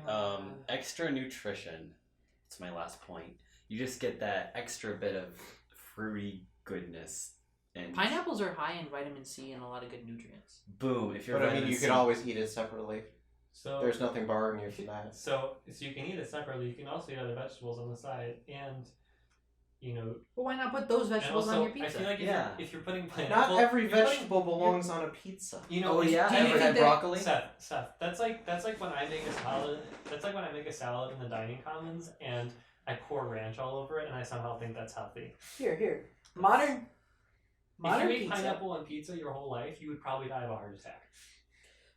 sorry. Extra nutrition. It's my last point. You just get that extra bit of fruity goodness. And pineapples are high in vitamin C and a lot of good nutrients. Boom! If you're but I mean, you could always eat it separately. So there's nothing barring you from that. So you can eat it separately. You can also eat other vegetables on the side, and Well, why not put those vegetables on your pizza? I feel like if you're putting pineapple, not every vegetable belongs on a pizza. Oh yeah, ever had broccoli? Seth, that's like when I make a salad. That's like when I make a salad in the dining commons and I pour ranch all over it, and I somehow think that's healthy. Here, modern if you ate pizza. pineapple on pizza your whole life, you would probably die of a heart attack.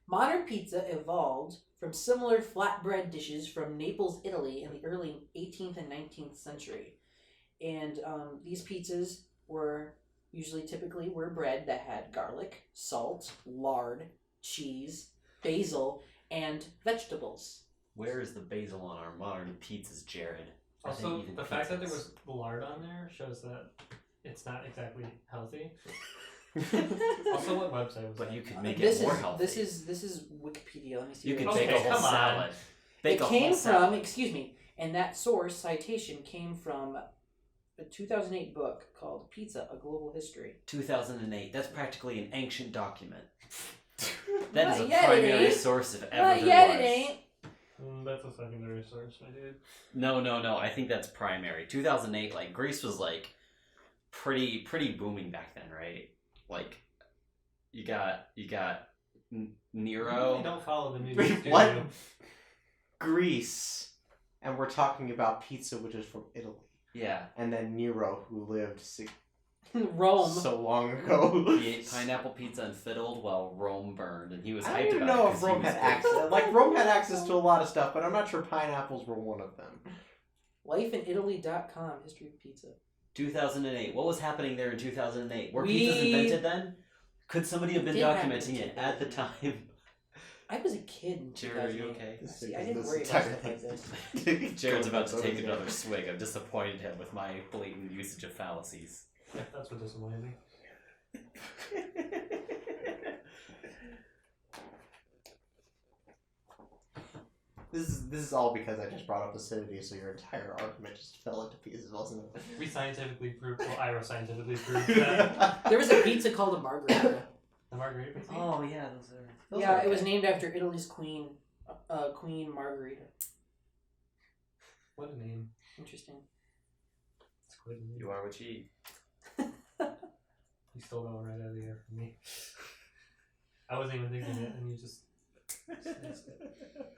Modern pizza evolved from similar flatbread dishes from Naples, Italy in the early 18th and 19th century. And these pizzas were typically bread that had garlic, salt, lard, cheese, basil, and vegetables. Where is the basil on our modern pizzas, Jared? Also, the fact that there was lard on there shows that it's not exactly healthy. Also, what website was But that? you could make it more healthy. This is Wikipedia. Let me see. You could Okay, bake a whole come on. salad. Bake It a came whole salad. from, excuse me, and that source citation came from a 2008 book called Pizza: A Global History. 2008. That's practically an ancient document. That is Not a yet, it primary ain't. source if ever Not there yet, was. it ain't. That's a secondary source, my dude. No. I think that's primary. 2008, like Greece was like pretty booming back then, right? Like you got Nero. You don't follow the news. Wait, do what? you? Greece, and we're talking about pizza, which is from Italy, Yeah. and then Nero, who lived Rome. so long ago. He ate pineapple pizza and fiddled while Rome burned, and he was I hyped don't even about know it if 'cause he Rome was had good. access. Like Rome had access to a lot of stuff, but I'm not sure pineapples were one of them. Lifeinitaly.com, history of pizza. 2008. What was happening there in 2008? Were We- pizzas invented then? Could somebody have been Did have documenting pizza it at the time? I was a kid in Jared, are you 2008. okay? See, I didn't worry about stuff like this. Jared's about to take another swig. I've disappointed him with my blatant usage of fallacies. Yeah, that's what disappointed me. This is all because I just brought up acidity, so your entire argument just fell into pieces, wasn't it? We scientifically proved, well, Ira scientifically proved that. There was a pizza called a margherita. The margarita pizza? Oh yeah, those are. Yeah, it was named after Italy's queen, Queen Margherita. What a name. Interesting. It's quite a name. You are what you eat. You stole that one right out of the air from me. I wasn't even thinking it, and you just sneezed it.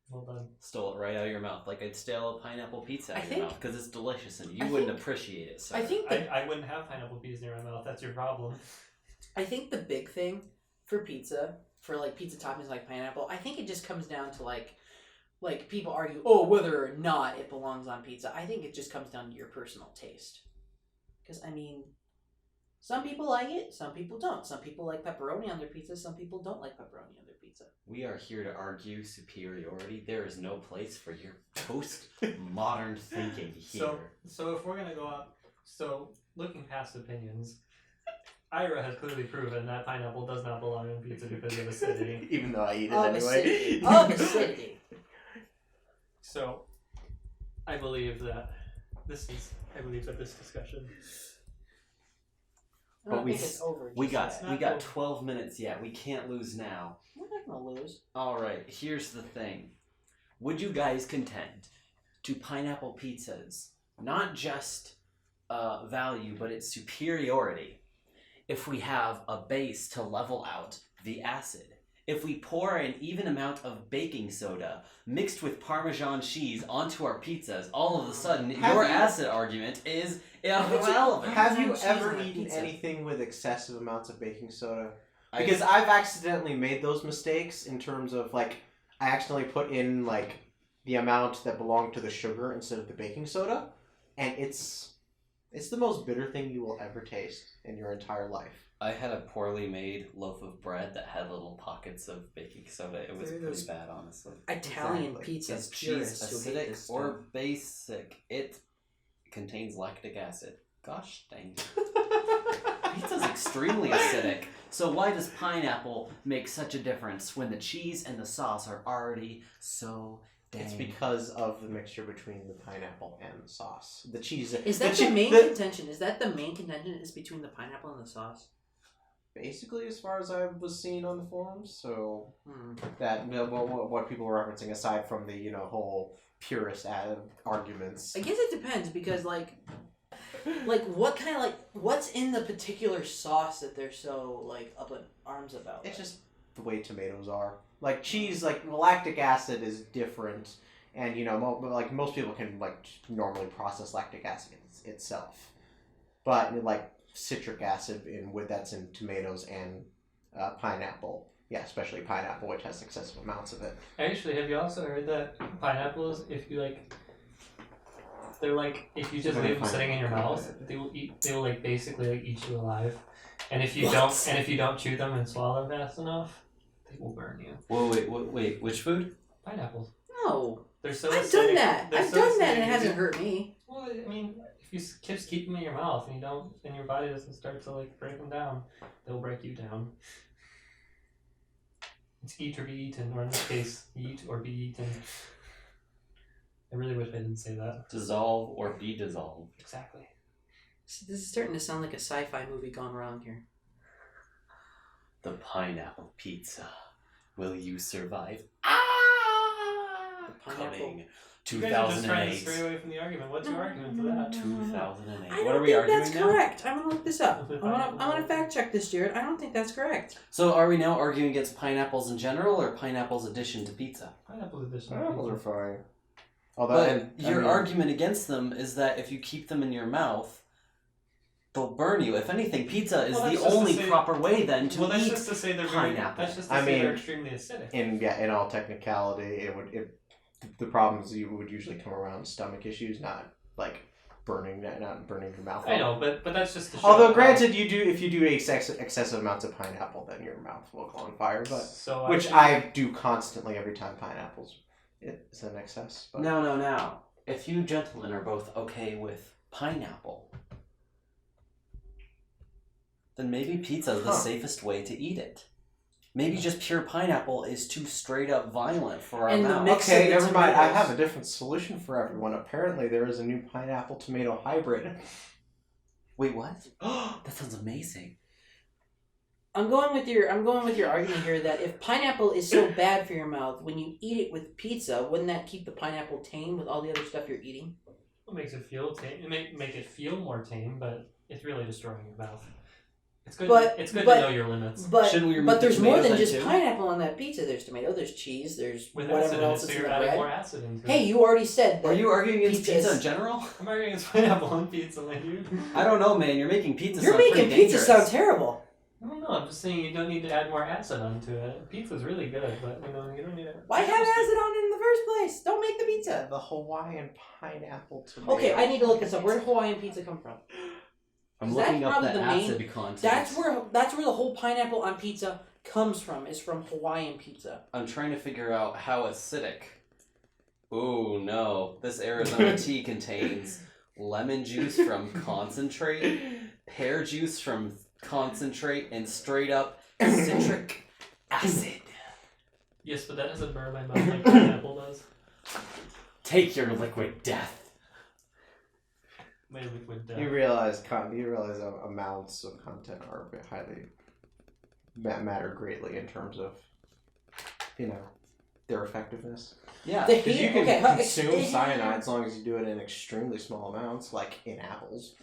Well done. Stole it right out of your mouth, like I'd steal a pineapple pizza out I of think- your mouth because it's delicious and you I wouldn't think- appreciate it. Sir. I think I wouldn't have pineapple peas near my mouth. That's your problem. I think the big thing for pizza, for like pizza toppings like pineapple, I think it just comes down to like people argue, oh, whether or not it belongs on pizza. I think it just comes down to your personal taste. Because I mean, some people like it, some people don't. Some people like pepperoni on their pizza, some people don't like pepperoni on their pizza. We are here to argue superiority. There is no place for your post-modern thinking here. So if we're gonna go up, looking past opinions, Ira has clearly proven that pineapple does not belong on pizza because of acidity. Even though I eat it Of anyway. acidity. Of acidity. So, I believe that this discussion. I don't But we think it's over We just got yet. not we got over. 12 minutes yet. We can't lose now. We're not gonna lose. All right, here's the thing. Would you guys contend to pineapple pizzas not just value, but its superiority if we have a base to level out the acid? If we pour an even amount of baking soda mixed with Parmesan cheese onto our pizzas, all of a sudden your acid argument is irrelevant. Have you Cheese ever on a eaten pizza. anything with excessive amounts of baking soda? Because I've accidentally made those mistakes in terms of like I accidentally put in like the amount that belonged to the sugar instead of the baking soda, and it's the most bitter thing you will ever taste in your entire life. I had a poorly made loaf of bread that had little pockets of baking soda. It was There pretty goes bad, honestly. Italian Exactly. pizza Is cheese purists who hate acidic this or stuff. basic? It contains lactic acid. Gosh dang it. Pizza's extremely acidic. So why does pineapple make such a difference when the cheese and the sauce are already so dang? It's because of the mixture between the pineapple and the sauce. The cheese. Is that the main contention? Is that the main contention? Is between the pineapple and the sauce? Basically, as far as I was seeing on the forums, so that what people were referencing, aside from the whole purist arguments. I guess it depends because like what kind of what's in the particular sauce that they're so like up in arms about? It's just the way tomatoes are. Like cheese, like lactic acid is different, and like most people can like normally process lactic acid itself, but like citric acid that's in tomatoes and pineapple. Yeah, especially pineapple, which has excessive amounts of it. Actually, have you also heard that pineapples, if you they're like, if you just leave them sitting in your mouth, they will like basically like eat you alive. And if you don't chew them and swallow them fast enough, they will burn you. Wait, which food? Pineapples. No. They're so I've acidic. done that. They're I've so done that and it acidic. hasn't hurt me. Well, I mean, if you just keep them in your mouth and and your body doesn't start to like break them down, they'll break you down. It's eat or be eaten, or in this case, eat or be eaten. I really wish I didn't say that. Dissolve or be dissolved. Exactly. See, this is starting to sound like a sci-fi movie gone wrong here. The pineapple pizza. Will you survive? The pineapple. Coming. You guys are just trying to 2008. stray away from the argument. What's your argument for that? 2008. I What don't are we think arguing that's now? correct. I'm gonna look this up. I wanna fact check this, Jared. I don't think that's correct. So are we now arguing against pineapples in general or pineapple's addition to pizza? Pineapples addition. Pineapples are fine. Although, But your argument against them is that if you keep them in your mouth, they'll burn you. If anything, pizza is Well, that's the just to only say- proper way then to Well, that's eat just to say they're pineapple. That's just to I say mean, they're extremely acidic. in all technicality, the problems you would usually come around stomach issues, not like burning your mouth. I know, but that's just to show Although, how- granted, if you do excessive amounts of pineapple, then your mouth will go on fire. But So which I do constantly every time pineapples. It's an excess. But. Now. If you gentlemen are both okay with pineapple, then maybe pizza is the safest way to eat it. Maybe just pure pineapple is too straight up violent for our And the mouth. mix- Okay, of the never mind. I tomatoes. have a different solution for everyone. Apparently, there is a new pineapple tomato hybrid. Wait, what? That sounds amazing. I'm going with your argument here that if pineapple is so bad for your mouth, when you eat it with pizza, wouldn't that keep the pineapple tame with all the other stuff you're eating? It makes it feel tame. It make it feel more tame, but it's really destroying your mouth. It's good. It's good to know your limits. But Shouldn't we remove there's the more tomatoes than then, just too? pineapple on that pizza. There's tomato, there's cheese, there's With whatever acid in it, else so is in you're the adding bread. more acid into it. Hey, you already said that. Are you arguing against Pizza pizza is- in general? I'm arguing against pineapple on pizza, like you. I don't know, man. You're making pizza You're sound making pretty pizza dangerous. sound terrible. I don't know. I'm just saying you don't need to add more acid onto it. Pizza's really good, but you don't need it. Why have acid on it in the first place? Don't make the pizza. The Hawaiian pineapple tomato. Okay, I need to look this up. Where did Hawaiian pizza come from? I'm That's looking up probably the the main- acid content. That's where the whole pineapple on pizza comes from. Is from Hawaiian pizza. I'm trying to figure out how acidic. Oh no, this Arizona tea contains lemon juice from concentrate, pear juice from concentrate, and straight up citric acid. Yes, but that doesn't burn my mouth like pineapple does. Take your liquid death. My liquid death. You realize amounts of content are highly matter greatly in terms of their effectiveness. Yeah. The Because you heat- can okay, consume cyanide as long as you do it in extremely small amounts, like in apples.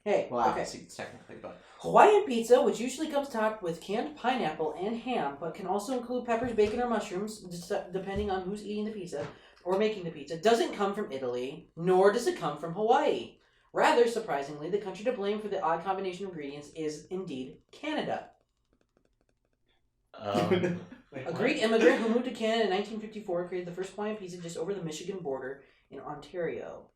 Hey, Well, okay. apple seeds technically, but Hawaiian pizza, which usually comes topped with canned pineapple and ham, but can also include peppers, bacon, or mushrooms, depending on who's eating the pizza or making the pizza, doesn't come from Italy, nor does it come from Hawaii. Rather, surprisingly, the country to blame for the odd combination of ingredients is indeed Canada. Wait, A what? Greek immigrant who moved to Canada in 1954 created the first Hawaiian pizza just over the Michigan border in Ontario.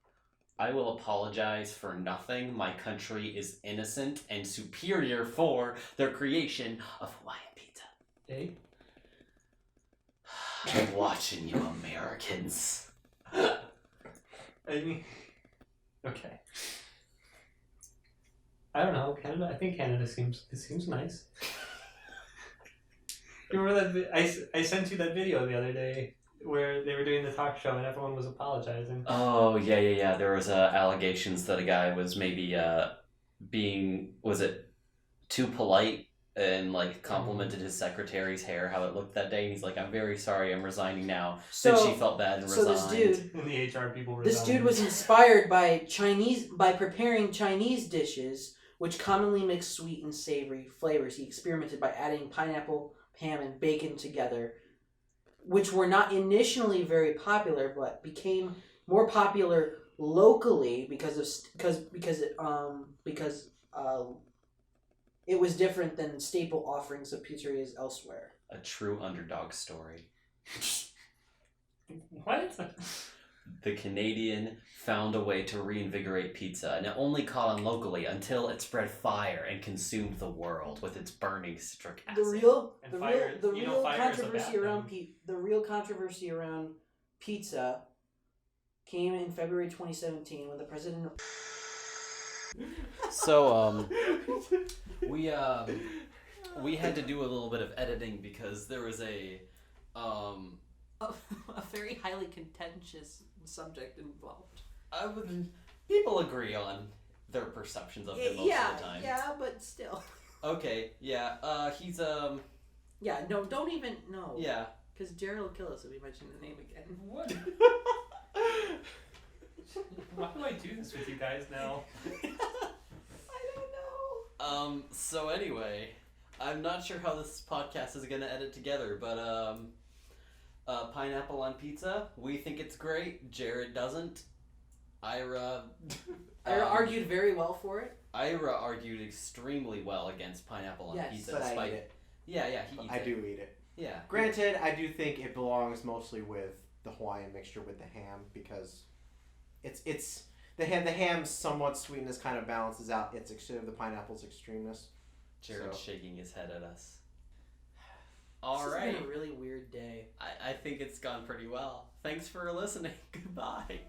I will apologize for nothing. My country is innocent and superior for their creation of Hawaiian pizza. Eh? I'm watching you, Americans. I mean, okay. I don't know, Canada. I think Canada seems nice. You remember that? I sent you that video the other day where they were doing the talk show and everyone was apologizing. Oh yeah. There was allegations that a guy was maybe being too polite and like complimented his secretary's hair, how it looked that day. And he's like, "I'm very sorry, I'm resigning now." So Then she felt bad and resigned. this dude, And the HR people were this dude was inspired by preparing Chinese dishes, which commonly mix sweet and savory flavors. He experimented by adding pineapple, ham, and bacon together, which were not initially very popular, but became more popular locally because it was different than staple offerings of pizzerias elsewhere. A true underdog story. What? The Canadian found a way to reinvigorate pizza, and it only caught on locally until it spread fire and consumed the world with its burning citric acid. The real fire is a controversy bad around thing. the real controversy around pizza came in February 2017 when the president. So we had to do a little bit of editing because there was a very highly contentious subject involved. people agree on their perceptions of him most of the time. Yeah, but still. Okay, yeah. He's Yeah, no, don't even no. yeah. Because Jared will kill us if we mention the name again. What? Why do I do this with you guys now? I don't know. So anyway, I'm not sure how this podcast is gonna edit together, but pineapple on pizza, we think it's great. Jared doesn't. Ira argued very well for it. Ira argued extremely well against pineapple on Yes, pizza. But I despite eat it. Yeah, he eats I it. do eat it. Yeah. Granted, I do think it belongs mostly with the Hawaiian mixture with the ham because it's the ham's somewhat sweetness kind of balances out its the pineapple's extremeness. Jared's So. shaking his head at us. This All has right. been a really weird day. I think it's gone pretty well. Thanks for listening. Goodbye.